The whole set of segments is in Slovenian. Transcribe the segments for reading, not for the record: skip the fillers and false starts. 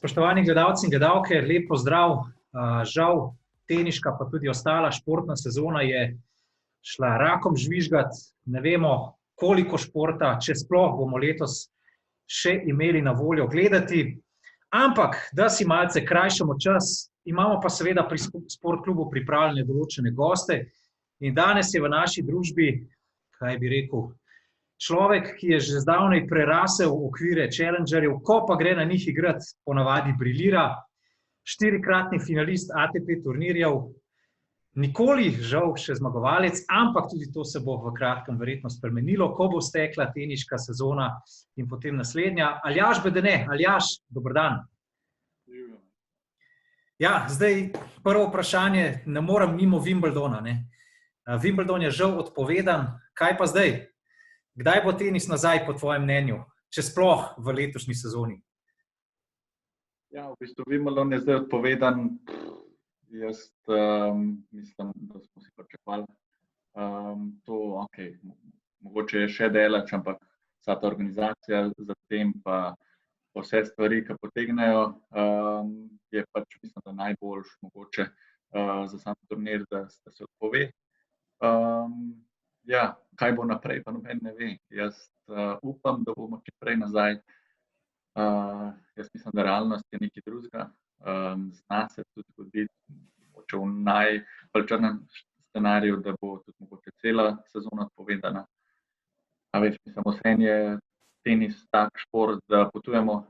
Spoštovani gledalci in gledalke, lep pozdrav. Žal, teniška pa tudi ostala športna sezona je šla rakom žvižgat. Ne vemo, koliko športa, če sploh bomo letos še imeli na voljo gledati. Ampak, da si malce krajšamo čas, imamo pa seveda pri Sport klubu pripravljene določene goste. In danes je v naši družbi, kaj bi rekel, človek, ki je že zdavnaj prerasel okvire challengerjev, ko pa gre na njih igrati, ponavadi briljira. 4-kratni finalist ATP turnirjev, nikoli žal še zmagovalec, ampak tudi to se bo v kratkem verjetno spremenilo, ko bo stekla teniška sezona in potem naslednja. Aljaž Bedene. Aljaž, dober dan. Ja, zdaj prvo vprašanje, ne morem mimo Wimbledona, ne. Wimbledon je žal odpovedan, kaj pa zdaj? Kdaj bo tenis nazaj, po tvojem mnenju, če sploh v letošnji sezoni? Ja, v bistvu Wimbledon je zdaj odpovedan. Jaz mislim, da smo si pričakovali to, okej, mogoče je še daleč, ampak vsa ta organizacija za tem pa vse stvari, ki potegnejo, je pač, mislim, da najboljš mogoče za sam turnir, da se odpove. Ja, kaj bo naprej, pa noben ne ve. Jaz upam, da bomo čim prej nazaj. Jaz mislim, da realnost je nekaj drugega. Zna se tudi zgoditi, mogoče v najbolj črnem scenariju, da bo tudi mogoče cela sezona odpovedana. A več, mislim, vseeno je tenis tak šport, da potujemo,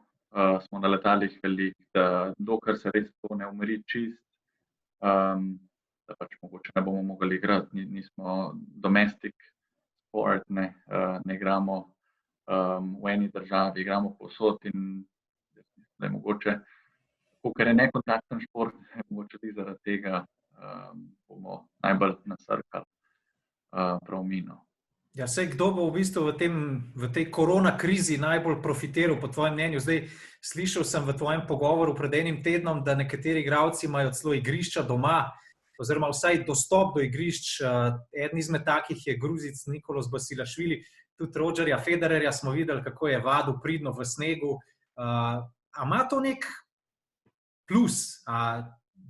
smo na letalih veliko, da dokler se res to ne umiri čist, da pač mogoče ne bomo mogli igrati, nismo domestic sport, ne igramo v eni državi, igramo povsod in da je mogoče, kakor je nekontakten šport, mogoče tudi zaradi tega bomo najbolj nasrkali prav mi, no. Ja, saj kdo bo v bistvu v tej korona krizi najbolj profitiral, po tvojem mnenju? Zdaj, slišal sem v tvojem pogovoru pred enim tednom, da nekateri igralci imajo celo igrišča doma, oziroma vsaj dostop do igrišč. Eden izmed takih je Gruzic Nicolas Basilashvili, tudi Rogerja Federerja smo videli, kako je vadil pridno v snegu. A ima to nek plus?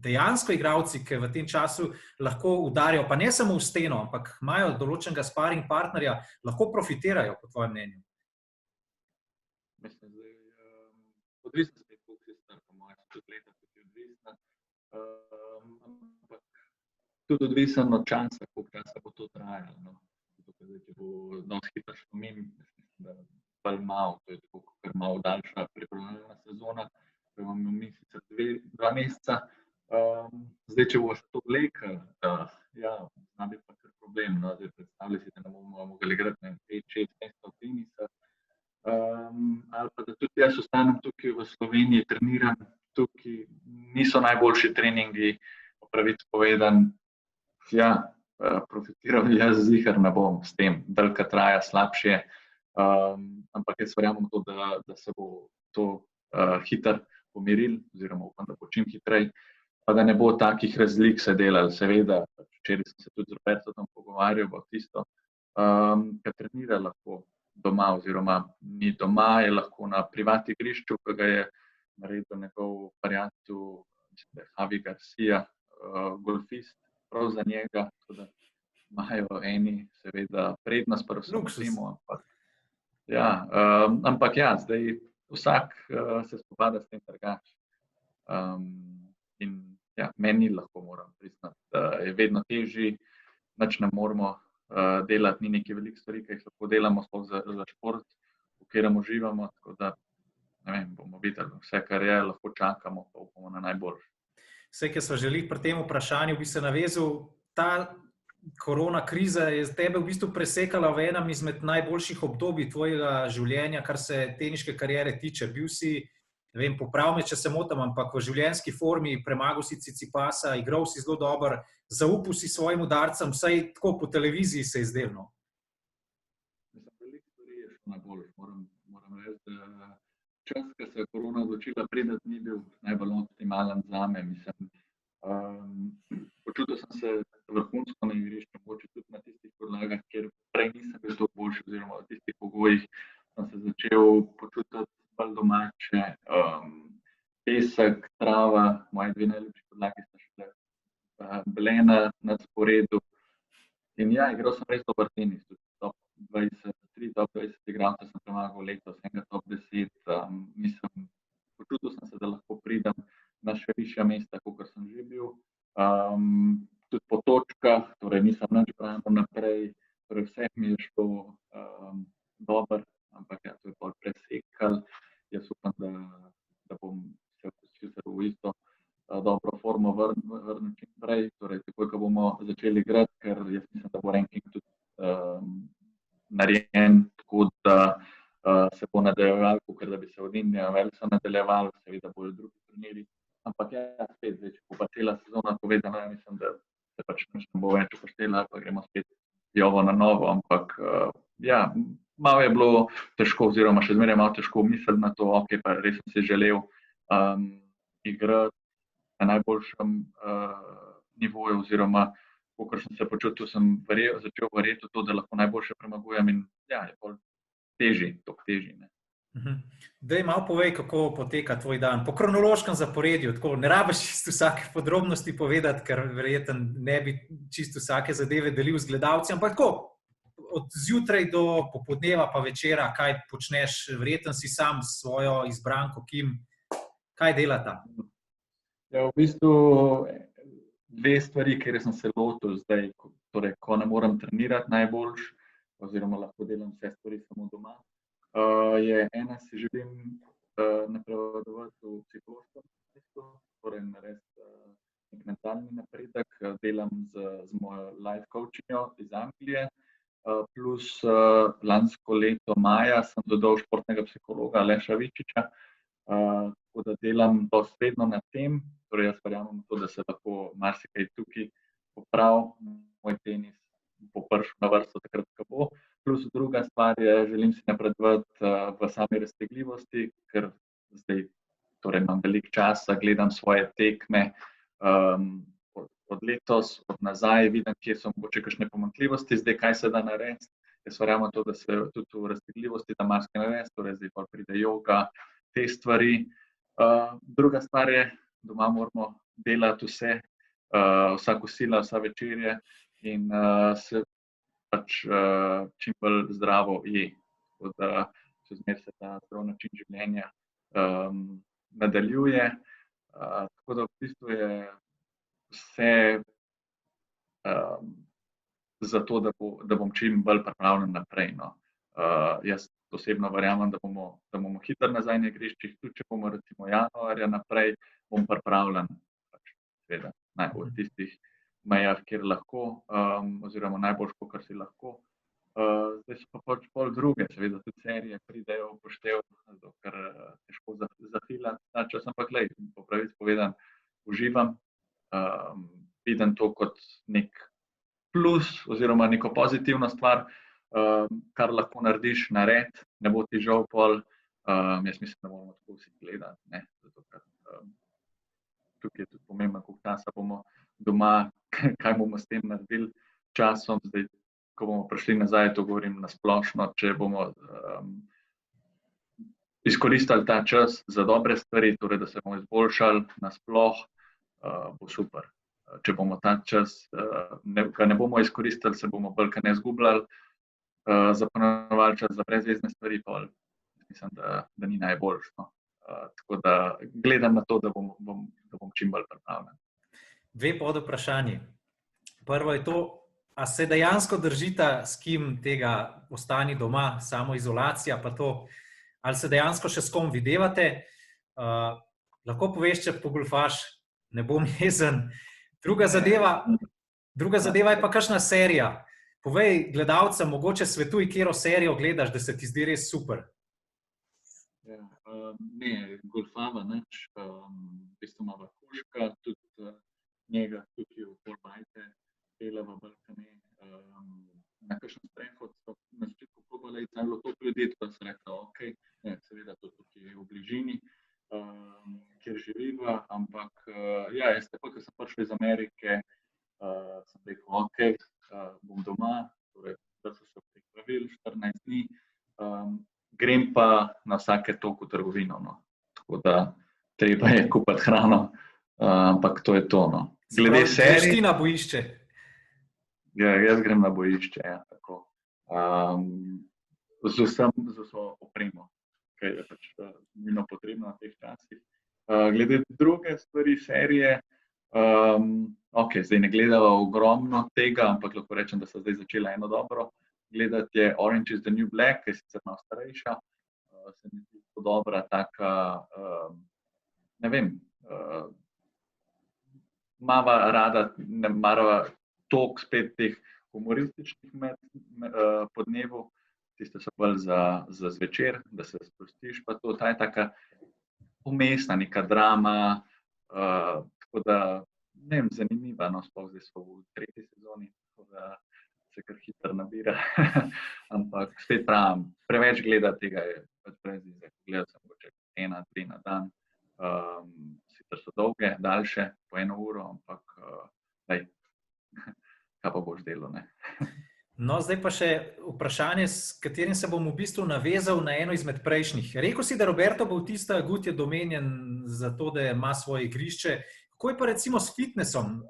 Dejansko igralci, ki v tem času lahko udarijo, pa ne samo v steno, ampak imajo določenega sparing partnerja, lahko profitirajo, po tvojem mnenju? Mislim, da odvisno spet, koliko si star, po mojem, tudi leta tudi odvisna. Ampak tudi odvisen od časa, koliko časa bo to trajalo, no. Zato, če bo dosti hitro šlo mimo, mislim, da bolj malo, to je tako, ker malo daljša pripravljalna sezona, ko imamo mi sicer 2 meseca. Zdaj, če bo to vlekel, ja, zna biti pa kar problem, no. Zdaj, predstavljaj si, da ne bomo mogli igrati 5-6 mesecev tenisa. Ali pa da tudi jaz ostanem tukaj v Sloveniji, treniram tukaj, niso najboljši treningi, po pravici povedano. Ja, profitiral jaz ziher ne bom s tem, dalj ko traja, slabše. Ampak jaz verjamem to, da se bo to hitro pomirilo, oziroma upam, da bo čim hitreje, pa da ne bo takih razlik se delalo. Seveda, včeraj sem se tudi z Robertom pogovarjal o tisto, ki trenira lahko doma, oziroma ni doma, je lahko na privatnem igrišču, ki ga je naredil njegov prijatelj, mislim, da je Javi Garcia, golfist, prav za njega, tako da imajo eni seveda prednost pri vsem temu, ampak ja, zdaj vsak se spopada s tem drugače. In ja, meni lahko moram priznati, da je vedno težje, nič ne moramo delati, ni nekaj veliko stvari, ki jih lahko delamo sploh za šport, v katerem uživamo, tako da, ne vem, bomo videli, vse, kar je, lahko čakamo, pa upamo na najboljše. Vse, ki so želeli pri tem vprašanju, bi se navezal, ta korona kriza je tebe v bistvu presekala v enem izmed najboljših obdobij tvojega življenja, kar se teniške kariere tiče. Bil si, ne vem, popravi me, če se motim, ampak v življenjski formi, premagal si Tsitsipasa, igral si zelo dobro, zaupal si svojim udarcem, vsaj tako po televiziji se je zdelo, no. Mislim, veliko stvari je šlo na boljše, moram reči, da čas, ko se je korona odločila priti, ni bil najbolj optimalen zame, mislim. Počutil sem se vrhunsko na igrišču, mogoče tudi na tistih podlagah, kjer prej nisem bil toliko boljši, oziroma v tistih pogojih sem se začel počutiti bolj domače, Triple A na sporedu. In ja, igral sem res dober tenis. Top 20 igralcev sem premagal letos, enega top 10. Počutil sem se, da lahko pridem na še višja mesta, kot sem že bil. Tudi po točkah, torej nisem nič branil naprej, torej vse mi je šlo dobro, ampak ja, to je bolj presekal. Jaz upam, da bom se v isto dobro formo vrnil čim prej, torej takoj, ko bomo začeli igrati, ker jaz mislim, da bo ranking tudi narejen tako, da se bo nadaljeval, ker da bi se od Indije Velsa nadaljeval, seveda bojo drugi turniri. Ampak ja, spet, če bo pa cela sezona povedana, mislim, da se pač nič ne bo več upoštela, pa gremo spet jovo na novo, ampak ja, malo je bilo težko, oziroma še zmeraj malo težko misliti na to, ok, pa res sem si želel igrati na najboljšem nivoju, oziroma kakor sem se počutil, sem začel verjeti v to, da lahko najboljše premagujem in ja, je bolj težji, toliko težji, ne. Daj malo povej, kako poteka tvoj dan. Po kronološkem zaporedju, tako ne rabiš čisto vsake podrobnosti povedati, ker verjetno ne bi čisto vsake zadeve delil z gledalci, ampak tako, od zjutraj do popoldneva pa večera, kaj počneš, verjetno si sam s svojo izbranko Kim, kaj delata? Ja, v bistvu dve stvari, kjer sem se lotil zdaj, torej, ko ne morem trenirati najboljš, oziroma lahko delam vse stvari samo doma. Je ena, si želim napredovati v psihološkem smislu, torej narediti nek mentalni napredek, delam z mojo life coachinjo iz Anglije, plus lansko leto maja sem dodal športnega psihologa Aleša Vičiča, tako da delam dosledno na tem, torej jaz verjamem v to, da se lahko marsikaj tukaj popravi, moj tenis bo prišel na vrsto takrat, ko bo. Plus druga stvar je, želim si napredovati v sami raztegljivosti, ker zdaj torej imam veliko časa, gledam svoje tekme od letos, od nazaj, vidim, kje so mogoče kakšne pomanjkljivosti, zdaj kaj se da narediti. Jaz verjamem to, da se tudi v raztegljivosti da marsikaj narediti, torej zdaj pa pride joga, te stvari. Druga stvar je, doma moramo delati vse, vsa kosila, vsa večerje in se pač čim bolj zdravo je, tako da še zmeraj se ta zdrav način življenja nadaljuje. Tako da v bistvu je vse zato, da bom čim bolj pripravljen naprej, no. Jaz osebno verjamem, da bomo hitro nazaj na igriščih, tudi če bomo recimo januarja naprej, bom pripravljen pač seveda najbolj tistih mejah, kjer lahko, oziroma najboljš, kakor si lahko. Zdaj so pa pač pol druge, seveda tudi serije pridejo v poštev, ker težko zafilati ta čas, ampak glej, po pravici povedano, uživam, vidim to kot nek plus oziroma neko pozitivno stvar, kar lahko narediš, naredi, ne bo ti žal pol, jaz mislim, da moramo tako vsi gledati, ne, zato ker tukaj je tudi pomembno, koliko časa bomo doma, kaj bomo s tem naredili časom, zdaj, ko bomo prišli nazaj, to govorim na splošno, če bomo izkoristili ta čas za dobre stvari, torej, da se bomo izboljšali nasploh, bo super. Če bomo ta čas, ga ne bomo izkoristili, se bomo bolj kaj ne izgubljali, zapolnjevali čas za brezvezne stvari, pol mislim, da ni najboljše, no. Tako da gledam na to, da bom čim bolj pripravljen. Dve podvprašanji. Prvo je to, a se dejansko držita s kim tega ostani doma, samoizolacija, pa to, ali se dejansko še s kom videvate? Lahko poveš, če pogolfaš, ne bom jezen. Druga zadeva je pa kakšna serija. Povej gledalcem, mogoče svetuj, katero serijo gledaš, da se ti zdi res super. Ja, ne, golfava nič, v bistvu imava kužka, tudi njega tukaj v Polbajte, delava Balkane, na kakšen sprehod, na začetku kluba je bilo toliko ljudi, da sem rekla, ok, seveda to tukaj v bližini, kjer živiva, ampak ja, jaz tako, ko sem prišel iz Amerike, sem rekel, ok, bom doma, torej, da so se pripravili 14 dni, grem pa na vsake toliko trgovino, no. Tako da treba je kupiti hrano, ampak to je to, no. Glede serije. Greš ti na bojišče? Ja, jaz grem na bojišče, ja, tako. Z vso opremo, ki je pač nujno potrebna v teh časih. Glede druge stvari serije, zdaj ne gledava ogromno tega, ampak lahko rečem, da so zdaj začela eno dobro. Gledati je Orange is the New Black, ki je sicer malo starejša. Se mi zdi to dobra, taka, ne vem, mava rada, ne marava toliko spet teh humorističnih po dnevu, tiste so bolj za zvečer, da se sprostiš, pa to, ta je taka umestna neka drama, tako da, ne vem, zanimiva, no, sploh zdaj so v 3. sezoni, tako da se kar hitro nabira, ampak spet pravim, preveč gleda tega je pač brez veze, gledal sem mogoče 1-2 na dan, sicer so dolge, daljše, po 1 uro, ampak kaj pa boš delal, ne? No, zdaj pa še vprašanje, s katerim se bom v bistvu navezal na eno izmed prejšnjih. Rekel si, da Roberto Bautista Agut je domenjen za to, da ima svoje igrišče. Kako je pa recimo s fitnessom?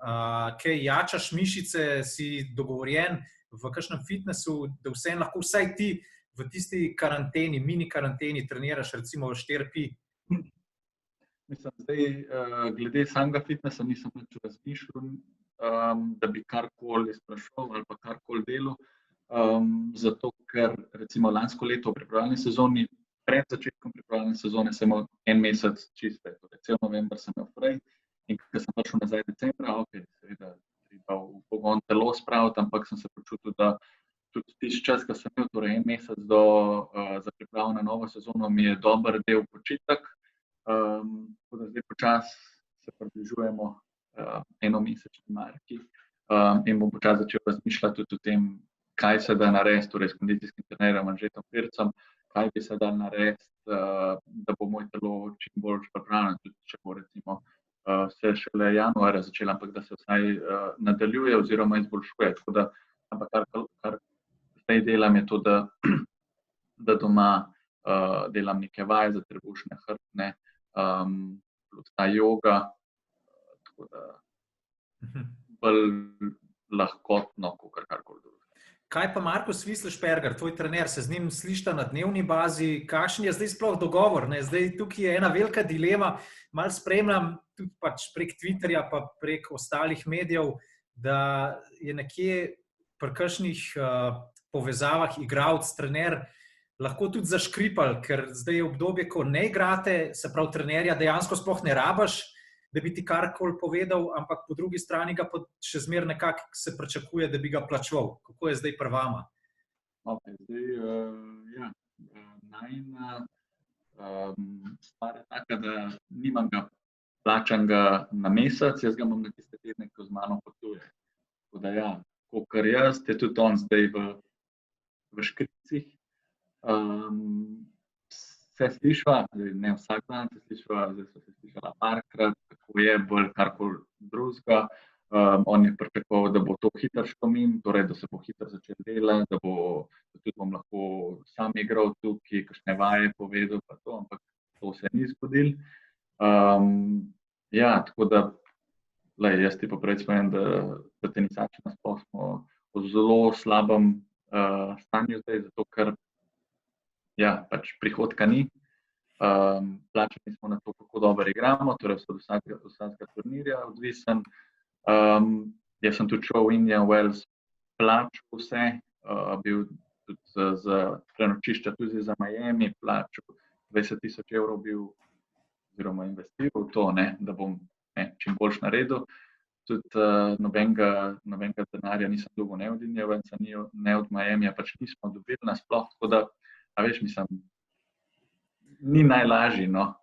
Kaj jačaš mišice, si dogovorjen v kakšnem fitnessu, da vseeno lahko vsaj ti v tisti karanteni, mini karanteni treniraš recimo 4P? Mislim, zdaj glede samega fitnessa nisem več razmišljal, da bi karkoli sprašal ali pa karkoli delal, zato ker recimo lansko leto v pripravljalni sezoni, pred začetkom pripravljalne sezone sem imel 1 mesec čiste, torej cel november sem imel fraj in ko sem prišel nazaj decembra, seveda treba v pogon telo spraviti, ampak sem se počutil, da tudi tisti čas, ko sem imel, torej 1 mesec za pripravo na novo sezono, mi je dober del počitek. Tako da zdaj počasi se približujemo enomesečni marki in bom počasi začel razmišljati tudi o tem, kaj se da narediti, torej s kondicijskim trenerjem Anžetom Pircem, kaj bi se dal narediti, da bo moj telo čim bolj pripravljeno, tudi če bo recimo se šele januarja začela, ampak da se vsaj nadaljuje oziroma izboljšuje. Tako da, ampak kar zdaj delam je to, da doma delam neke vaje za trebušne hrbtne, plus ta joga, tako da bolj lahkotno, kakor karkoli drugega. Kaj pa Markus Wieselšperger, tvoj trener, se z njim slišita na dnevni bazi, kakšen je zdaj sploh dogovor? Zdaj tukaj je ena velika dilema, malo spremljam tudi pač prek Twitterja pa prek ostalih medijev, da je nekje pri kakšnih povezavah igralec, trener, lahko tudi zaškripali, ker zdaj je obdobje, ko ne igrate, se pravi trenerja, dejansko sploh ne rabaš, da bi ti karkoli povedal, ampak po drugi strani ga pa še zmeraj nekako se pričakuje, da bi ga plačeval. Kako je zdaj pri vama? Zdaj, najina stvar je taka, da nimam ga plačanega na mesec, jaz ga imam na tiste tedne, ko z mano potuje. Tako da kakor jaz, je tudi on zdaj v škricih. Se slišva, ne vsak dan se slišva, zdaj so se slišala parkrat, kako je bolj karkoli drugega. On je pričakoval, da bo to hitro šlo mimo, torej da se bo hitro začel delati, da tudi bom lahko sam igral tukaj, kakšne vaje povedal pa to, ampak to se ni zgodilo. Tako da, jaz ti pa prej spomnim, da tenisači nasploh smo v zelo slabem stanju zdaj, zato ker pač prihodka ni. Plačani smo na to, kako dobro igramo, torej od vsakega turnirja odvisen. Jaz sem tudi šel v Indian Wells, plačal vse, bil tudi za prenočišča tudi za Miami, plačal 20,000 evrov bil, oziroma investiral v to, da bom čim boljš naredil. Tudi nobenega denarja nisem dobil ne od Indian Wellsa, ne od Miamija, pač nismo dobili nasploh, tako da, mislim, ni najlažji, no.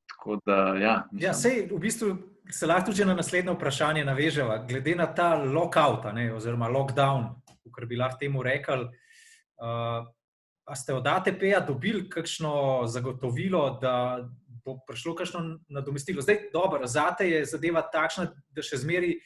Tako da, mislim. Sej, v bistvu se lahko tudi na naslednje vprašanje naveževa. Glede na ta lockout, oziroma lockdown, kakor bi lahko temu rekli, a ste od ATP-ja dobili kakšno zagotovilo, da bo prišlo kakšno nadomestilo? Zdaj, dobro, zate je zadeva takšna, da še zmeri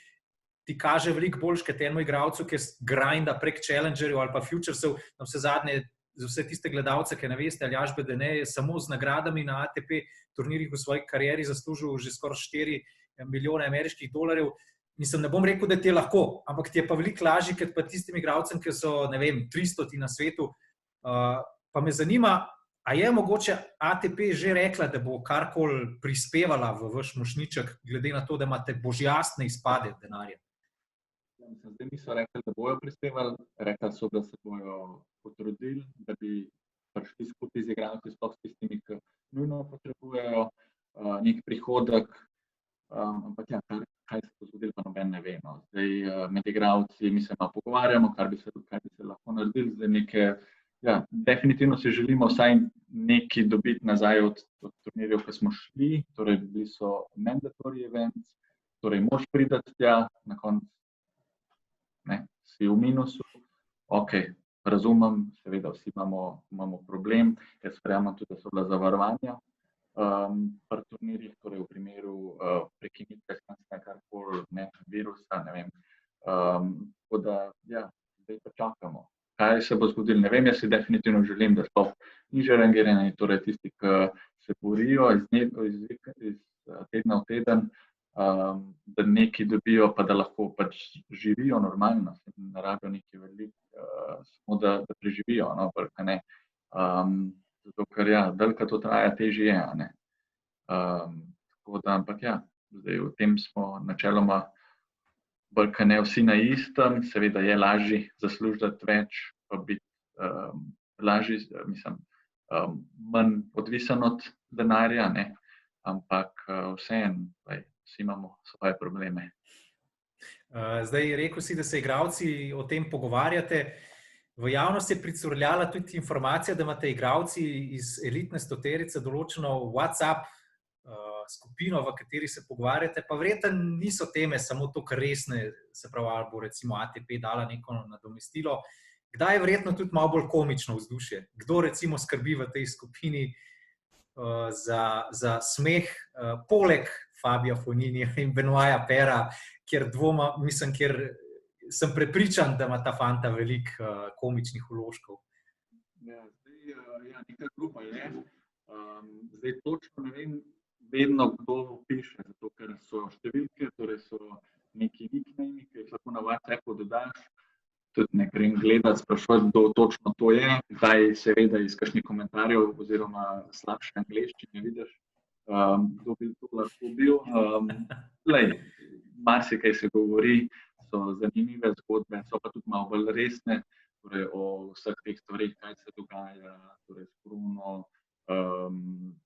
ti kaže veliko boljš kot enemu igralcu, ki grinda prek challengerjev ali pa futuresov, na vse zadnje, za vse tiste gledalce, ki ne veste, Aljaž Bedene je samo z nagradami na ATP turnirjih v svoji karieri zaslužil že skoraj milijone ameriških dolarjev. Mislim, ne bom rekel, da ti je lahko, ampak ti je pa veliko lažje, kot pa tistim igralcem, ki so, ne vem, 300 na svetu. Pa me zanima, a je mogoče ATP že rekla, da bo karkoli prispevala v vaš mošnjiček, glede na to, da imate božjastne izpade denarja? Zdaj niso rekli, da bojo prispevali, rekli so, da se bojo potrudili, da bi prišli skupaj z igralci, sploh s tistimi, ki nujno potrebujejo nek prihodek. Ampak ja, kaj se bo zgodilo, pa noben ne ve. No. Zdaj med igralci mi se malo pogovarjamo, kaj bi se lahko naredili. Zdaj nekaj, ja, definitivno si želimo vsaj nekaj dobiti nazaj od turnirjev, ki smo šli, torej bili so mandatory events, torej moš pridati tja, na koncu si v minusu. Ok, razumem, seveda vsi imamo problem, jaz verjamem tudi, da so bila zavarovanja pri turnirjih, torej v primeru prekinitve karkoli, virusa, ne vem. Tako da, ja, zdaj pa čakamo. Kaj se bo zgodilo, ne vem, jaz si definitivno želim, da sploh nižje rangirani, torej tisti, ki se borijo iz tedna v teden, da nekaj dobijo, pa da lahko pač živijo normalno, ne rabijo nekaj veliko, samo da preživijo, no, ne. Zato, ker ja, dalj to traja, težje je, ne. Tako da, ampak ja, zdaj v tem smo načeloma bolj ne vsi na istem, seveda je lažje zaslužiti več, pa biti lažje, mislim, manj odvisen od denarja, ne, ampak vseeno, vsi imamo svoje probleme. Zdaj, rekel si, da se igralci o tem pogovarjate. V javnosti je pricurljala tudi informacija, da imate igralci iz elitne stoterice določeno WhatsApp skupino, v kateri se pogovarjate, pa verjetno niso teme samo to, kar resne, se pravi, ali bo recimo ATP dala neko nadomestilo. Kdaj je verjetno tudi malo bolj komično vzdušje? Kdo recimo skrbi v tej skupini za smeh, poleg Fabija Fognini in Benoita Paire, kjer sem prepričan, da ima ta fanta veliko komičnih vložkov. Ja, zdaj, neka grupa je. Zdaj točno ne vem, vedno kdo piše, zato ker so številke, torej so neki nickname, ki jih lahko na WhatsAppu dodaš, tudi ne grem gledati, sprašovati, kdo točno to je, zdaj seveda iz kakšnih komentarjev oziroma slabše angleščine vidiš, kdo bi to lahko bil. Marsikaj se govori, so zanimive zgodbe, so pa tudi malo bolj resne, torej o vseh teh stvarih, kaj se dogaja, torej s korono.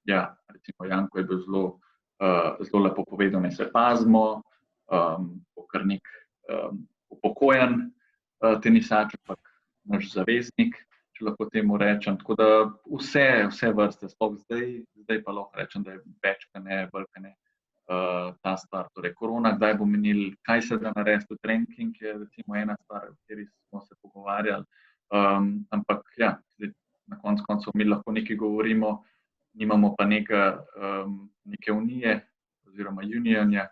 Ja, recimo Janko je bil zelo lepo povedal, ne se pazimo, kar nek upokojen tenisač, ampak naš zaveznik, če lahko temu rečem. Tako da vse vrste, sploh zdaj pa lahko rečem, da je več, ne, bolj, ne. Ta stvar, torej korona, kdaj bo minil, kaj se da narediti, ranking je recimo ena stvar, o kateri smo se pogovarjali, ampak ja, na koncu mi lahko nekaj govorimo, nimamo pa neke unije oziroma unionja,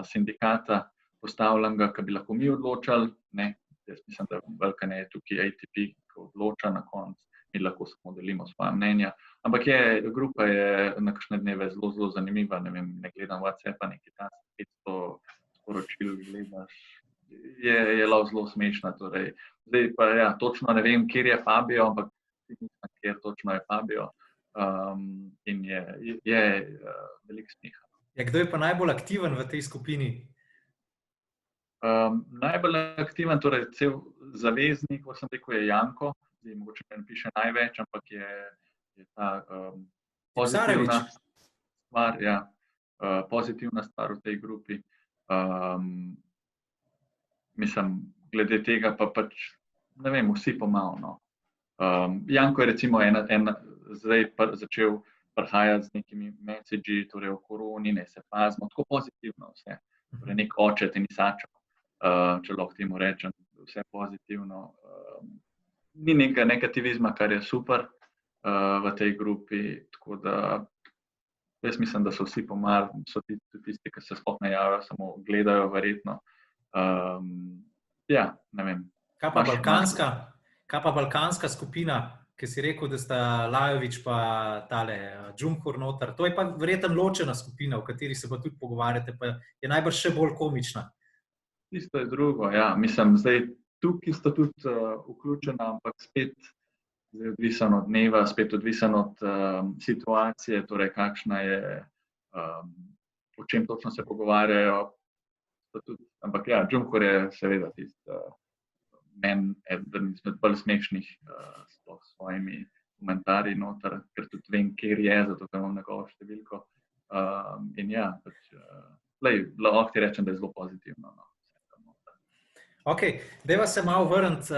sindikata postavljenega, ki bi lahko mi odločali, ne, jaz mislim, da velika ne je tukaj ATP, ki odloča na koncu, mi lahko samo delimo svoje mnenja. Ampak grupa je na kakšne dneve zelo zanimiva, ne vem, ne gledam WhatsAppa, nekaj tam 500 sporočil gledaš, je zelo smešna, torej. Zdaj pa ja, točno ne vem, kjer je Fabio, ampak mislim, kjer točno je Fabio, in je veliko smeha. Ja, kdo je pa najbolj aktiven v tej skupini? Najbolj aktiven, torej cel zaveznik, kot sem rekel, je Janko, zdaj mogoče ne piše največ, ampak je ta pozitivna stvar, ja, pozitivna stvar v tej grupi. Mislim, glede tega pa pač, ne vem, vsi pomalo, no. Janko je recimo zdaj začel prihajati z nekimi messagi, torej o koroni, ne se pazimo, tako pozitivno vse. Torej nek oče tenisačev, če lahko temu rečem, vse pozitivno. Ni nekega negativizma, kar je super v tej grupi, tako da jaz mislim, da so vsi pomalo, so tisti, ki se sploh ne javijo, samo gledajo verjetno. Ja, ne vem. Kaj pa balkanska skupina? ki si rekel, da sta Lajović pa tale Džumhur noter. To je pa verjetno ločena skupina, v kateri se pa tudi pogovarjate, pa je najbrž še bolj komična. Tisto je drugo, ja. Mislim, zdaj tukaj sta tudi vključena, ampak spet zdaj odvisen od dneva, spet odvisen od situacije, torej kakšna je, o čem točno se pogovarjajo. Ampak ja, Džumhur je seveda tisti meni eden izmed bolj smešnih sploh s svojimi komentarji noter, ker tudi vem, kjer je, zato ker imam njegovo številko. In ja, lahko ti rečem, da je zelo pozitivno. No. Ok, dajva se malo vrniti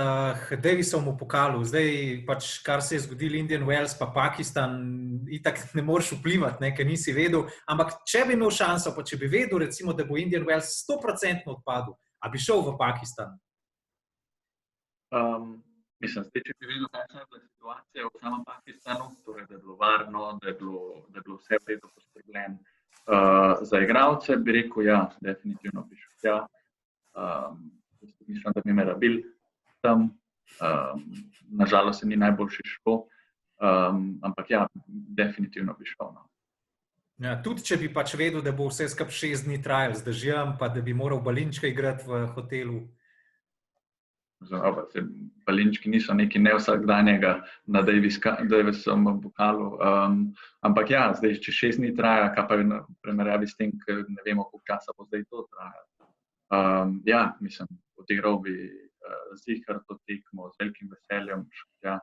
k Davisovemu pokalu. Zdaj, pač, kar se je zgodilo Indian Wells pa Pakistan, itak ne moreš vplivati, ne, ker nisi vedel, ampak če bi imel šanso, pa če bi vedel, recimo, da bo Indian Wells 100% odpadel, a bi šel v Pakistan? Mislim, zdaj, če bi vedel, kakšna je bila situacija v samem Pakistanu, torej, da je bilo varno, da je bilo vse predo poskrbljeno za igralce, bi rekel, ja, definitivno bi šel tja. Mislim, da bi me rabili tam. Nažalost se ni najboljše šlo, ampak ja, definitivno bi šel. No. Ja, tudi, če bi pač vedel, da bo vse skupaj 6 dni trajalo z dežjem, pa da bi moral balinčka igrati v hotelu. Balinčki niso nekaj nevsakdanjega na Davisovem pokalu, ampak ja, zdaj, če 6 dni traja, kaj pa je v primerjavi s tem, ker ne vemo, koliko časa bo zdaj to trajalo. Ja, mislim, odigral bi zihar to tekmo z velikim veseljem. Ja.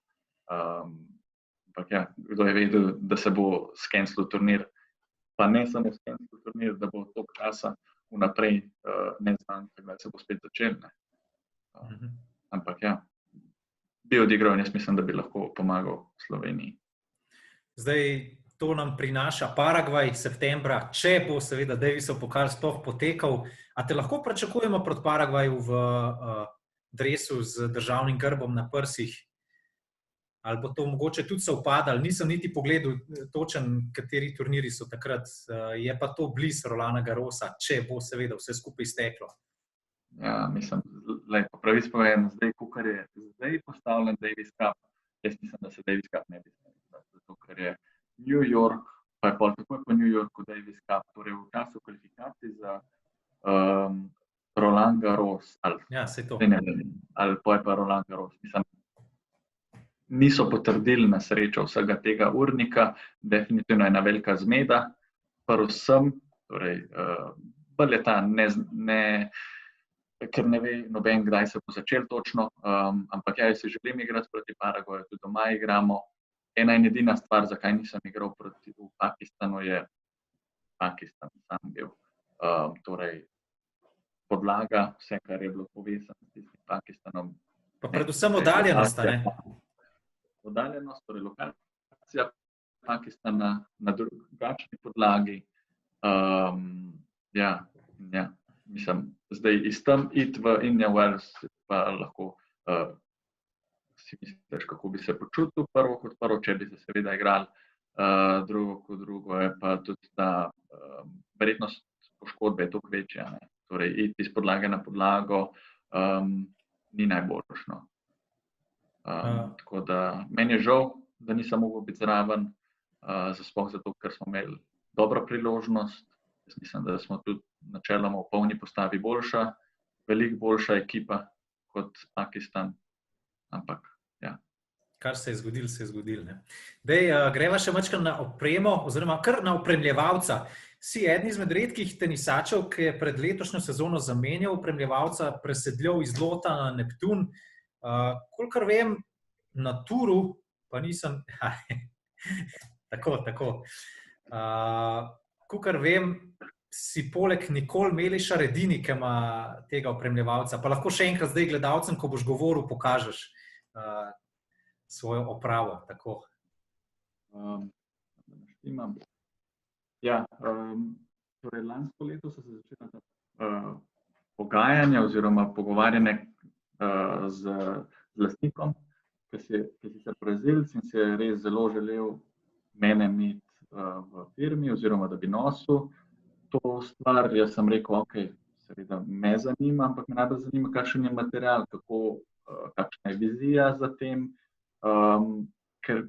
Ampak ja, kdo je vedel, da se bo skenslil turnir, pa ne samo skenslil turnir, da bo toliko časa vnaprej neznan, kdaj se bo spet začel. Ampak ja, bi odigral in jaz mislim, da bi lahko pomagal Sloveniji. Zdaj, to nam prinaša Paragvaj septembra, če bo seveda Davisov pokal sploh potekal. A te lahko pričakujemo proti Paragvaju v dresu z državnim grbom na prsih? Ali bo to mogoče tudi sovpadalo? Nisem niti pogledal točen, kateri turniri so takrat. Je pa to blizu Rolana Garrosa, če bo seveda vse skupaj steklo. Ja, mislim, po pravici povem, zdaj, kukar je zdaj postavljen Davis Cup, jaz mislim, da se Davis Cup ne bi smel, zato ker je New York, pa je pol takoj po New Yorku Davis Cup, torej v času kvalifikacij za Roland Garros, ali pa je pa Roland Garros, mislim, niso potrdili na srečo vsega tega urnika, definitivno je ena velika zmeda, vsem, torej, bolj je ta ker ne ve noben, kdaj se bo začel točno, ampak ja, jaz si želim igrati proti Paragvaju, tudi doma igramo. Ena in edina stvar, zakaj nisem igral proti v Pakistanu, je Pakistan sam bil. Torej, podlaga, vse, kar je bilo povezano s tistim Pakistanom. Pa predvsem oddaljenost, ne? Oddaljenost, torej lokacija Pakistana na drugačni podlagi. Ja, mislim, zdaj iz tam iti v Indian Wells, pa lahko si misliš, kako bi se počutil prvo kot prvo, če bi se seveda igrali, drugo kot drugo je pa tudi ta verjetnost poškodbe je toliko večja. Ne? Torej, iti iz podlage na podlago ni najboljšno. Tako da meni je žal, da nisem mogel biti zraven, sploh zato, ker smo imeli dobro priložnost. Jaz mislim, da smo tudi načeloma v polni postavi boljša, veliko boljša ekipa kot Pakistan, ampak ja. Kar se je zgodilo, se je zgodilo. Ne? Dej, greva še malo na opremo, oziroma kar na opremljevalca. Si eden izmed redkih tenisačev, ki je pred letošnjo sezono zamenjal opremljevalca, presedljal iz Lota na Neptun. Kolikor vem, na turu, pa nisem... Tako. Kolikor vem, si poleg Nicole Meliša Redini, ki ima tega opremljevalca, pa lahko še enkrat zdaj gledalcem, ko boš govoril, pokažeš svojo opravo. Tako. Ja, torej lansko leto so se začela pogajanja oziroma pogovarjanje z lastnikom, ki si se Brazilc in si je res zelo želel mene imeti v firmi oziroma da bi nosil to stvar. Jaz sem rekel, ok, seveda me zanima, ampak me najbolj zanima, kakšen je material, kakšna je vizija za tem. ker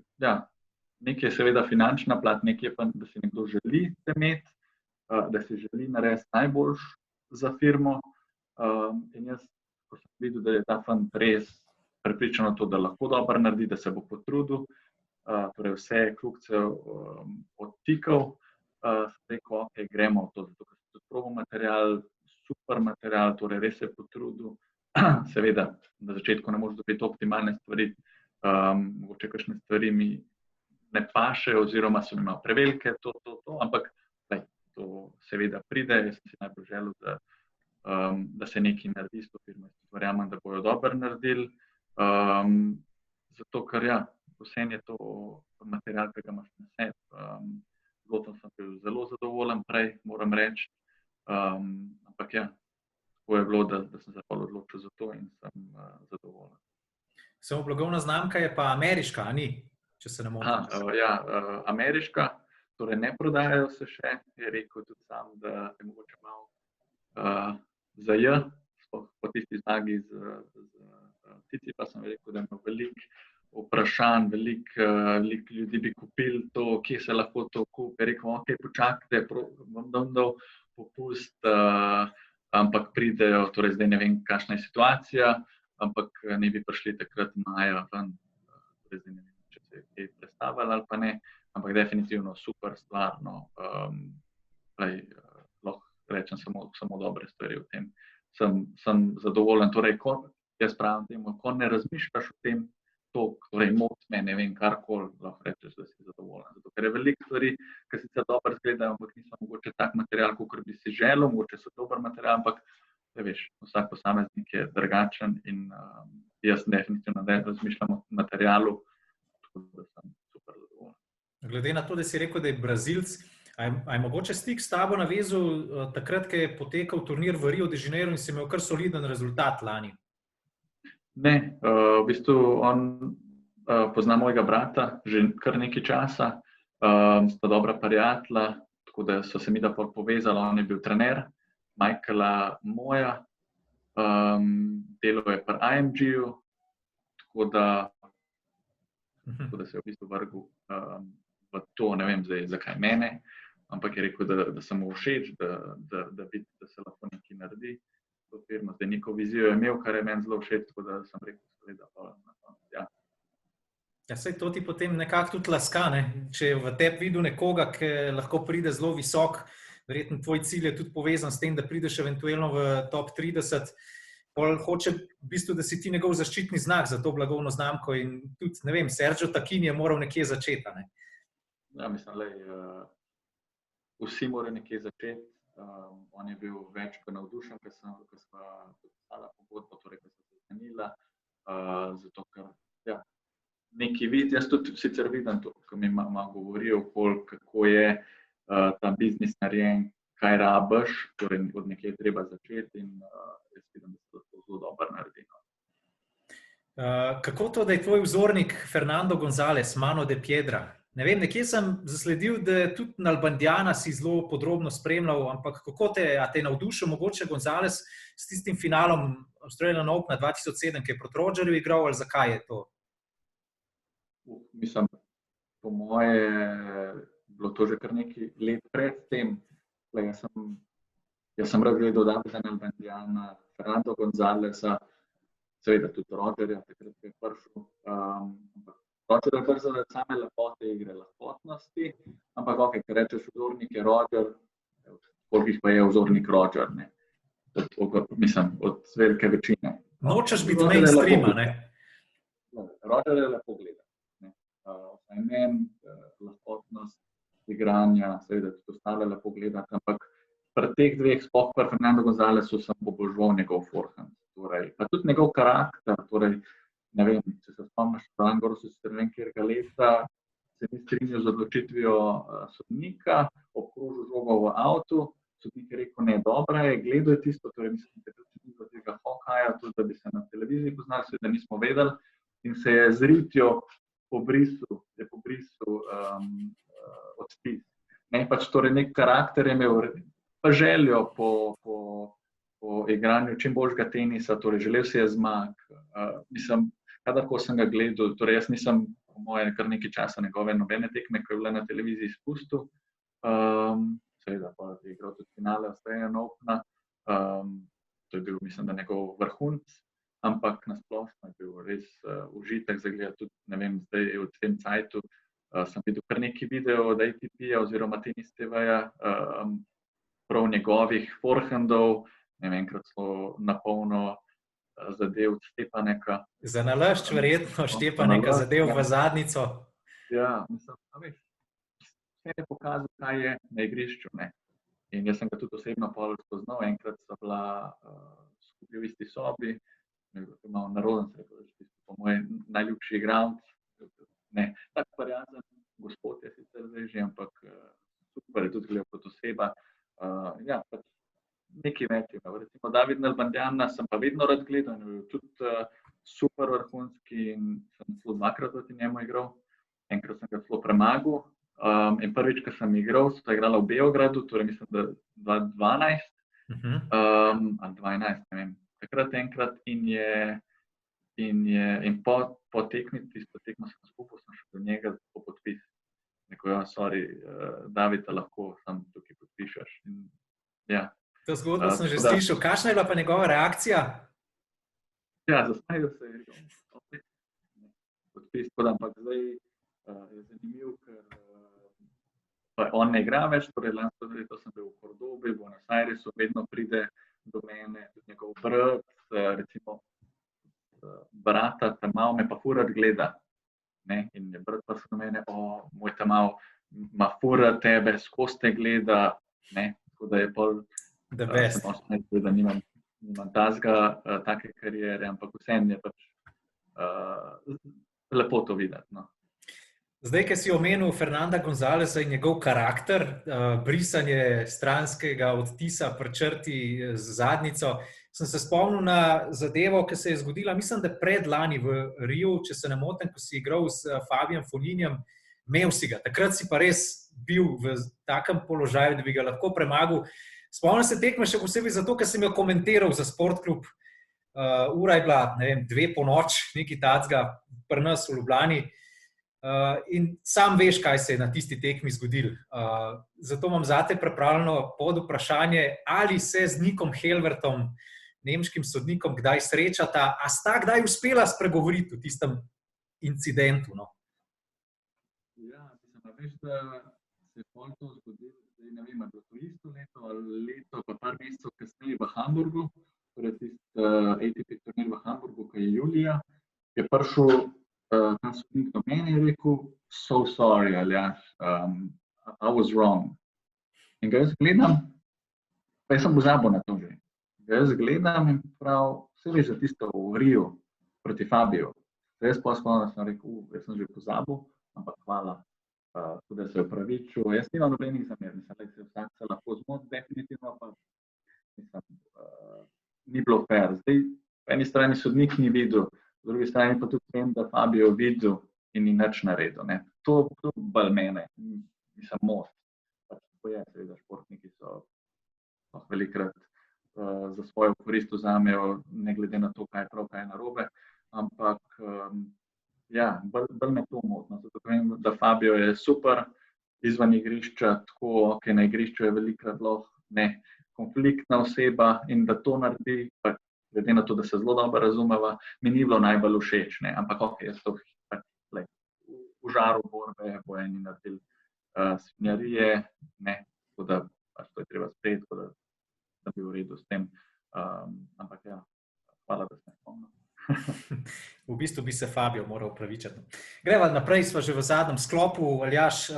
nekaj je seveda finančna plat, nekaj je pa, da si nekdo želi te imeti, da si želi narediti najboljš za firmo. In jaz, ko sem videl, da je ta fant res prepričan v to, da lahko dobro naredi, da se bo potrudil, torej vse kljukice odtikal, sem rekel, ok, gremo v to, zato ker sem tudi probal material, super material, torej res se je potrudil. Seveda, na začetku ne moreš dobiti optimalne stvari, mogoče kakšne stvari mi ne pašejo oziroma so mi malo prevelike, ampak to seveda pride. Jaz sem si najbolj želel, da se nekaj naredi s to firmo. Verjamem, da bojo dobro naredili, zato ker vseeno je to material, ki ga imaš na sebi. Zelo sem bil zelo zadovoljen prej, moram reči, ampak tako je bilo, da sem se odločil za to in sem zadovoljen. Samo blagovna znamka je pa ameriška, a ni? Če se ne motim. Ameriška, torej ne prodajajo se še, je rekel tudi sam, da je mogoče malo za po tisti zmagi z City, pa sem rekel, da ima veliko vprašanj, veliko ljudi bi kupili to, kje se lahko to kupi. Rekel, ok, počakajte, bom dal popust, ampak pridejo, torej zdaj ne vem, kakšna je situacija, ampak ne bi prišli takrat maja ven, torej zdaj ne vem, če se je kaj predstavljalo ali pa ne, ampak definitivno super stvar, lahko rečem samo dobre stvari o tem. Sem zadovoljen, torej, jaz pravim temu, ko ne razmišljaš o tem, torej moti me, ne vem, karkoli, lahko rečeš, da si zadovoljen. Zato, ker je veliko stvari, ki sicer dobro izgledajo, ampak niso mogoče tak material, kakor bi si želel, mogoče so dober material, ampak veš, vsak posameznik je drugačen in jaz definitivno ne razmišljam o materialu, tako da sem super zadovoljen. Glede na to, da si rekel, da je Brazilc, a je mogoče stik s tabo navezal takrat, ko je potekal turnir v Rio de Janeiro in si imel kar soliden rezultat lani? Ne, v bistvu on pozna mojega brata že kar nekaj časa, sta dobra prijatelja, tako da so se mi povezali, on je bil trener Michaela Moja, delal je pri IMG-ju, tako da se je v bistvu vrgel v to, ne vem zdaj, zakaj mene, ampak je rekel, da sem mu všeč, da vidi, da se lahko nekaj naredi. To firmo, zdaj neko vizijo je imel, kar je meni zelo všeč, tako da sem rekel, da saj to ti potem nekako tudi laska, ne? Če je v tebi videl nekoga, ki lahko pride zelo visok, verjetno tvoj cilj je tudi povezan s tem, da prideš eventualno v top 30, pol hoče v bistvu, da si ti njegov zaščitni znak za to blagovno znamko in tudi, ne vem, Sergio Tacchini je moral nekje začeti, ne? Ja, mislim, vsi morajo nekje začeti. On je bil več kot navdušen, ko sva podpisala pogodbo, torej ko sva se zmenila, zato ker nekaj vidi, jaz tudi sicer vidim to, ko mi malo govorijo, kako je ta biznis narejen, kaj rabiš, torej od nekje treba začeti in jaz vidim, da se to zelo dobro naredi. Kako to, da je tvoj vzornik Fernando González, Mano de Piedra? Ne vem, nekje sem zasledil, da tudi Nalbandiana si zelo podrobno spremljal, ampak kako te je navdušil mogoče González s tistim finalom Australian Open 2007, ki je proti Rogerju igral, ali zakaj je to? Mislim, po moje bilo to že kar nekaj let pred tem. Jaz sem rad gledal Davida Nalbandiana, Fernando Gonzáleza, seveda tudi Rogerja, takrat je prišel. Roger je kar zaradi same lepote igre, lahkotnosti, ampak ok, ker rečeš vzornik je Roger, kolikih pa je vzornik Roger, ne? Mislim, od velike večine. Nočeš biti mainstreama, ne? Roger je lepo gledati. Meni lahkotnost igranja, seveda tudi ostale lepo gledati, ampak pri teh dveh, sploh pri Fernando Gonzálezu, sem oboževal njegov forehand. Pa tudi njegov karakter, torej, ne vem, če se spomniš, Roland Garros se ne vem kjerega leta, se ni strinjal z odločitvijo sodnika, obkrožil žogo v avtu, sodnik je rekel, ne, dobra je, gledal je tisto, torej mislim, da je bilo tega hokeja, tudi da bi se na televiziji poznali, seveda nismo vedeli, in se je z ritjo pobrisal odpis. Ne, pač torej nek karakter je imel, pa željo po igranju čim boljšega tenisa, torej želel si je zmag. Mislim, kadarko sem ga gledal, torej jaz nisem po moje kar nekaj časa njegove nobene tekme, ko je bila na televiziji spustil. Seveda pa je igral tudi finale Australian Opena. To je bil, mislim, da njegov vrhunc, ampak nasplošno je bil res užitek za gledati tudi, ne vem, zdaj v tem cajtu sem videl kar nekaj video od ATP-ja oziroma Tenis TV-ja, prav njegovih forehandov, ne vem, enkrat so napolno zadev Štepaneka. Za nalašč verjetno Štepaneka zadev v zadnico. Ja, mislim, veš, vse je pokazal, kaj je na igrišču, ne. In jaz sem ga tudi osebno pol spoznal, enkrat so bila skupaj v isti sobi, malo naroden se rekel, po moj najljubši igralec, ne, tak prijazen gospod je sicer zdaj že, ampak super je tudi gledal kot oseba. Ja, pač nekaj več ima. Recimo David Nalbandiana sem pa vedno rad gledal, je bil tudi super vrhunski in sem celo dvakrat proti njemu igral. Enkrat sem ga celo premagal. In prvič, ko sem igral, so igrala v Beogradu, torej mislim, da 2012 ali 2011, ne vem. Takrat enkrat in po tekmi, tisto tekmo sem skupaj, sem šel do njega po podpis. Rekel, ja, sorry, David, lahko sam tukaj podpišeš. In, ja. To zgodbo sem že slišal. Kakšna je bila pa njegova reakcija? Ja, zasmejal se je, rekel, podpis, ampak zdaj je zanimiv, ker on ne igra več, torej lansko leto sem bil v Cordobi, v Buenos Airesu, vedno pride do mene, tudi njegov brat, recimo brata Tamao me pa furat gleda, ne, in je brat pa se do mene, moj Tamao ma fura tebe, skozi te gleda, ne, tako da je pol, sem osnovno, da nimam take karijere, ampak vseeno je pač lepo to videti, no. Zdaj, ki si omenil Fernanda Gonzaleza in njegov karakter, brisanje stranskega odtisa pri črti z zadnico, sem se spomnil na zadevo, ki se je zgodila, mislim, da predlani v Riu, če se ne motim, ko si igral s Fabijem Fogninijem, imel si ga. Takrat si pa res bil v takem položaju, da bi ga lahko premagal. Spomnim se tekme še posebej zato, ker sem jo komentiral za Sportklub. Ura je bila, ne vem, 2 ponoč, nekaj tacga pri nas v Ljubljani. In sam veš, kaj se je na tisti tekmi zgodil. Zato imam zate pripravljeno pod vprašanje, ali se z Nikom Helvertom, nemškim sodnikom, kdaj srečata, a sta kdaj uspela spregovoriti o tistem incidentu, no? Ja, mislim, veš, da se je pol to zgodilo, zdaj ne vem, da to isto leto ali leto, pa par mesecev kasneje v Hamburgu, torej tisti ATP turnir v Hamburgu, ki je julija, je prišel ta sodnik do mene je rekel, so sorry, Aljaž, I was wrong. In ga jaz gledam, pa jaz sem pozabil na to že. Ga jaz gledam in prav, vse veš za tisto v Riu proti Fabiju. Jaz pa spomnim, da sem rekel, jaz sem že pozabil, ampak hvala, da se je opravičil. Jaz nimam nobenih zamer, mislim, da se vsak se lahko zmoti, definitivno pa mislim, ni bilo fair. Zdaj, po eni strani sodnik ni videl, po drugi strani pa tudi vem, da Fabio videl in ni nič naredil, ne. To bolj mene, mislim, most. Pač tako je, seveda, športniki so velikrat za svojo korist vzamejo, ne glede na to, kaj je prav, kaj je narobe, ampak ja, bolj me to motno. Zato vem, da Fabio je super izven igrišča, tako, ok, na igrišču je velikrat lahko, ne, konfliktna oseba in da to naredi, pa glede na to, da se zelo dobro razumeva, mi ni bilo najbolj všeč, ne, ampak ok, jaz to v žaru borbe, bo eni naredili svinjarije, ne, tako da pač to je treba sprejeti, tako da bi v redu s tem, ampak ja, hvala, da sem spomnil. V bistvu bi se Fabio moral opravičiti. Greva naprej, sva že v zadnjem sklopu, Aljaž,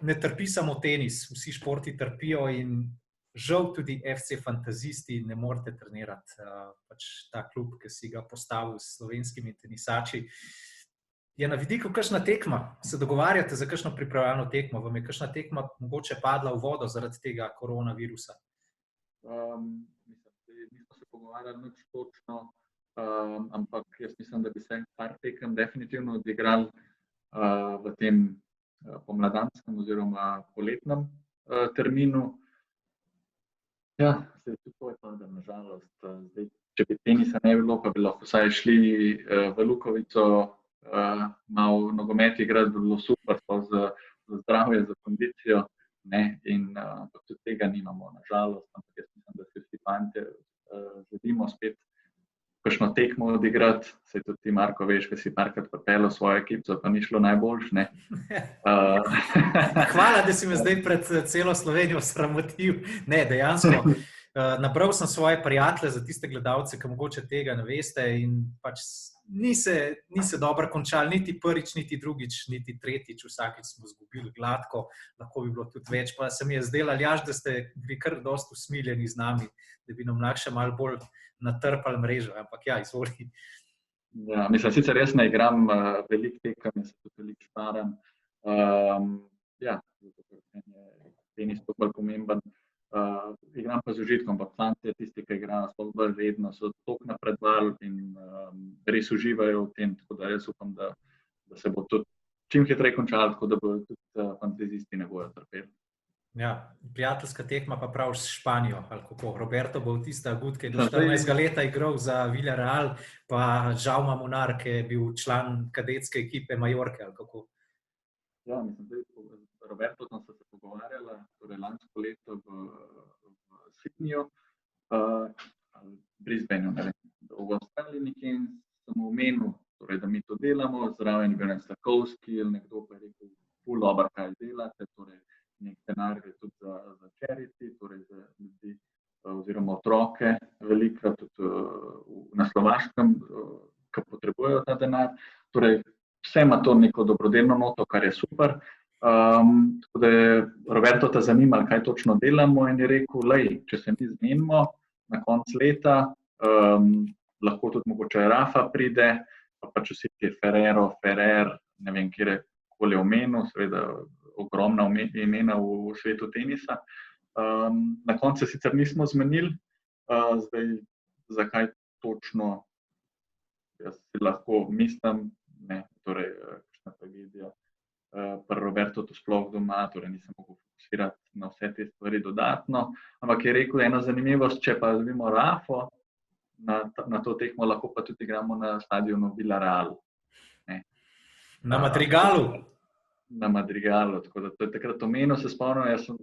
ne trpi samo tenis, vsi športi trpijo in žal tudi FC Fantazisti ne morete trenirati. Pač ta klub, ki si ga postavil s slovenskimi tenisači. Je na vidiku kakšna tekma? Se dogovarjate za kakšno pripravljalno tekmo? Vam je kakšna tekma mogoče padla v vodo zaradi tega koronavirusa? Nismo se pogovarjali nič točno, ampak jaz mislim, da bi se par tekem definitivno odigrali v tem pomladanskem oziroma poletnem terminu. Ja, se to je pa, da nažalost, zdaj, če bi tenisa ne bilo, pa bi lahko vsaj šli v Lukovico malo nogomet igrati, bi bilo super, za zdravje, za kondicijo. Ne? In tudi tega nimamo, nažalost, ampak jaz mislim, da si vsi fantje želimo spet kakšno tekmo odigrati. Saj tudi ti, Marko, veš, da si parkrat pripeljal svojo ekipo, pa ni šlo najboljše. Hvala, da si me zdaj pred celo Slovenijo sramotil. Ne, dejansko. Nabral sem svoje prijatelje za tiste gledalce, ki mogoče tega ne veste, in pač ni se dobro končal, niti prvič, niti drugič, niti tretjič, vsakič smo izgubili gladko, lahko bi bilo tudi več, pa se mi je zdelo, Aljaž, da ste bili kar dosti usmiljeni z nami, da bi nam lahko še malo bolj natrpali mrežo, ampak ja, izvoli. Ja, mislim, sicer res ne igram veliko tekem, se tudi veliko staram. Ja, zato ker je tenis to bolj pomemben. Igram pa z užitkom, ampak fantje, tisti, ki igrajo sploh bolj vedno, so toliko napredovali in res uživajo v tem, tako da jaz upam, da se bo tudi čim hitreje končalo, tako da bodo tudi fantazisti ne bojo trpeli. Ja, prijateljska tekma pa prav s Španijo, ali kako? Roberto Bautista Agut, ki je do 14 leta igral za Villarreal, pa Jaume Munar, ki je bil član kadetske ekipe Majorke, ali kako? Ja, mislim, da Roberto sem se pogovarjala, torej lansko leto v Sydneyju, Brisbaneu, ne vem, v Avstraliji nekje, in sem omenil, torej, da mi to delamo, zraven je bil Stakovski, ali nekdo pa je rekel, ful dobro, kaj delate, torej nek denar gre tudi za charity, torej za ljudi oziroma otroke, velikrat tudi na Slovaškem, ki potrebujejo ta denar. Torej, vse ima to neko dobrodelno noto, kar je super. Tako da je Roberto te zanimalo, kaj točno delamo, in je rekel, lej, če se mi zmenimo na koncu leta, lahko tudi mogoče Rafa pride, pa pač vsi ti Ferrero, Ferrer, ne vem, kjer je koli omenil, seveda ogromna imena v svetu tenisa. Na koncu sicer nismo zmenili, zdaj zakaj točno, jaz si lahko mislim, ne, torej, kakšna tragedija. Pri Robertu to sploh doma, torej nisem mogel fokusirati na vse te stvari dodatno, ampak je rekel ena zanimivost, če pa dobimo Rafo na to tekmo, lahko pa tudi igramo na stadionu Villarreal. Na Madrigalu? Na Madrigalu, tako da to je takrat omenil, se spomnim, jaz sem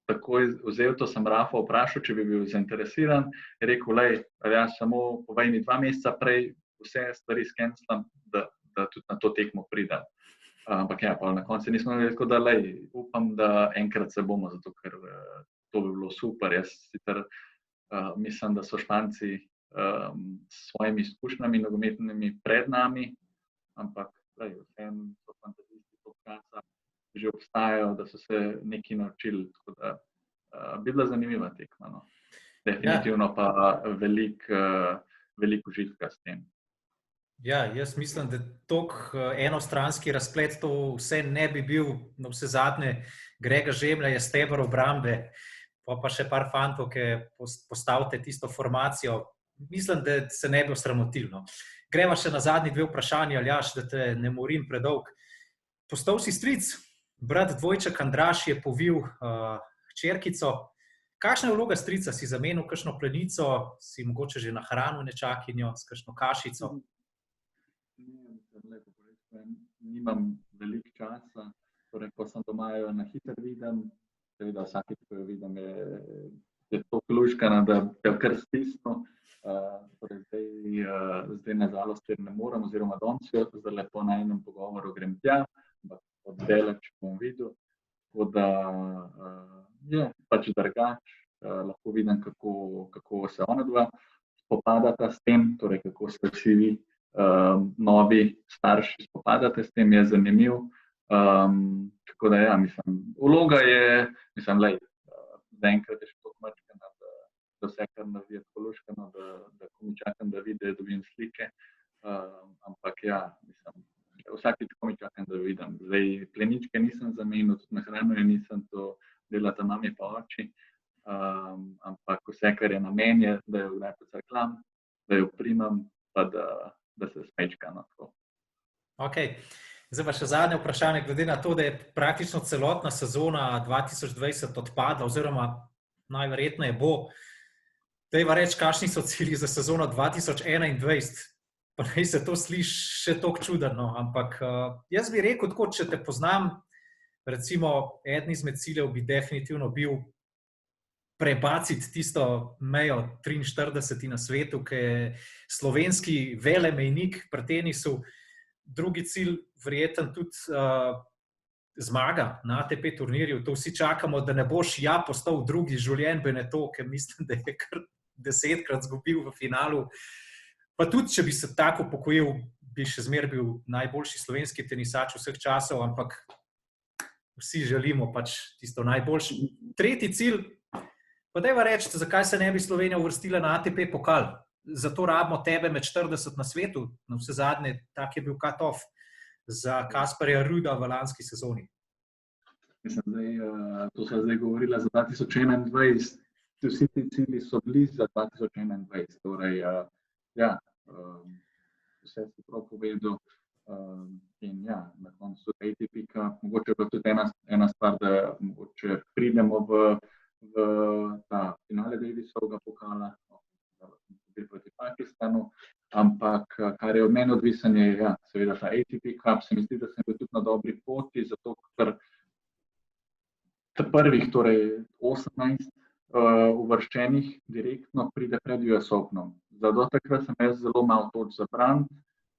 takoj vzel to, sem Rafo vprašal, če bi bil zainteresiran, je rekel, lej, ja, samo povej mi 2 meseca prej, vse stvari skencelam, da tudi na to tekmo pridem. Ampak ja, pa na koncu nismo rekel, da lej, upam, da enkrat se bomo, zato ker to bi bilo super. Jaz sicer mislim, da so Španci s svojimi izkušnjami nogometnimi pred nami, ampak lej, vsem so fantazisti tog časa že obstajajo, da so se nekaj naučili, tako da bi bila zanimiva tekma, no. Definitivno pa veliko užitka s tem. Ja, jaz mislim, da toliko enostranski razplet to vse ne bi bil, na vse zadnje Grega Žemlja je steber obrambe, pa še par fantov, ki postavite tisto formacijo. Mislim, da se ne bi osramotil, no. Greva še na zadnji 2 vprašanji, Aljaž, da te ne morim predolg. Postal si stric, brat dvojček Andraž je povil hčerkico. Kakšna je vloga strica? Si zamenil kakšno plenico, si mogoče že nahranil nečakinjo s kakšno kašico? Nimam veliko časa, torej, ko sem doma, jo na hitro vidim, seveda vsakič, ko jo vidim, je to luškana, da jo kar stisnu. Torej, zdaj na žalost, ker ne morem, oziroma danes jo, zdaj lepo na enem pogovoru grem tja, ampak oddaleč bom videl, tako da je pač drugače, lahko vidim, kako se ona dva spopadata s tem, torej kako se vsi vi novi starši spopadate s tem, je zanimiv. Tako da ja, mislim, vloga je, mislim, lej, zaenkrat je še toliko mačkana, da vse kar naredi tako luškano, da ko mi čakam, da vidi, da dobim slike. Ampak ja, mislim, vsakič ko mi čakam, da vidim. Zdaj, pleničke nisem zamenil, tudi na hrano je nisem, to delata mami pa oči. Ampak vse, kar je na meni, je, da jo kdaj pocrklam, da jo primam, pa da se smečka na to. Ok, zdaj pa še zadnje vprašanje, glede na to, da je praktično celotna sezona 2020 odpadla, oziroma najverjetneje bo. Dajva reči, kakšni so cilji za sezono 2021? Pa naj se to sliši še toliko čudno, ampak jaz bi rekel tako, če te poznam, recimo, eden izmed ciljev bi definitivno bil prebaciti tisto mejo 43 na svetu, ki je slovenski velemejnik pri tenisu. Drugi cilj, verjetno tudi zmaga na ATP turnirju. To vsi čakamo, da ne boš postal drugi življenj Beneteau, ker mislim, da je kar 10-krat izgubil v finalu. Pa tudi, če bi se tako upokojil, bi še zmeraj bil najboljši slovenski tenisač vseh časov, ampak vsi želimo pač tisto najboljši. Tretji cilj, pa dajva reči, zakaj se ne bi Slovenija uvrstila na ATP pokal. Zato rabimo tebe med 40 na svetu, na vse zadnje, tak je bil cut-off za Kasparja Ruda v lanski sezoni. Mislim, to se je zdaj govorila za 2021, vsi ti cilji so bili za 2021, torej, vse si prav povedal in na koncu ATP Cup, mogoče pa tudi ena stvar, da mogoče pridemo v ta finale Davisovega pokala, proti Pakistanu, ampak kar je od mene odvisen je, seveda ta ATP Cup, se mi zdi, da sem bil tudi na dobri poti, zato ker prvih, torej 18 uvrščenih direktno pride pred US Openom. Zato takrat sem jaz zelo malo točk zabran,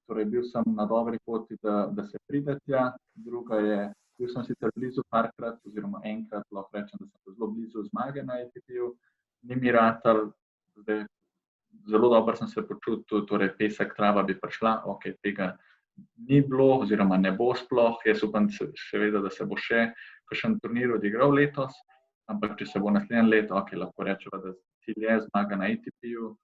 torej bil sem na dobri poti, da se pride tja. Druga je, bil sem sicer blizu parkrat, oziroma enkrat, lahko rečem, da sem zelo blizu zmage na ATP-ju, ni mi ratal, zdaj zelo dobro sem se počutil, torej pesek, trava bi prišla, ok, tega ni bilo, oziroma ne bo sploh, jaz upam seveda, da se bo še kakšen turnir odigral letos, ampak če se bo naslednje leto, ok, lahko rečeva, da cilj je zmaga na ATP-ju.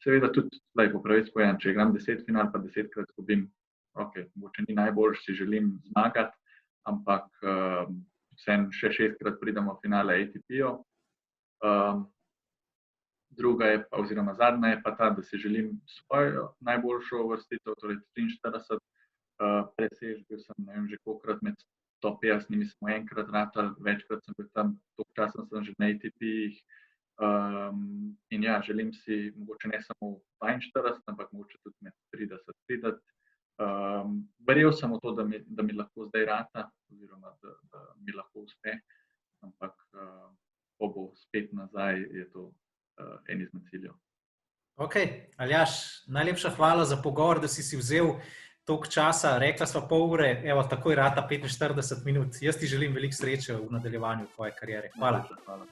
Seveda tudi, po pravici povedano, če igram 10 final, pa 10-krat izgubim, ok, mogoče ni najboljši, si želim zmagati, ampak vseeno še 6-krat pridemo v finale ATP-ju. Druga je pa, oziroma zadnja je pa ta, da si želim svojo najboljšo uvrstitev, torej 43, presežen, bil sem, ne vem, že kolikrat med top 50, mi smo enkrat ratali, večkrat sem bil tam, toliko časa sem že na ATP-jih, in želim si mogoče ne samo 42, ampak mogoče tudi med 30 pridati. Verjel sem v to, da mi lahko zdaj rata, oziroma da mi lahko uspe, ampak ko bo spet nazaj, je to en izmed ciljev. Ok, Aljaž, najlepša hvala za pogovor, da si vzel toliko časa, rekla sva pol ure, evo, takoj rata 45 minut. Jaz ti želim veliko sreče v nadaljevanju tvoje kariere. Hvala. Hvala.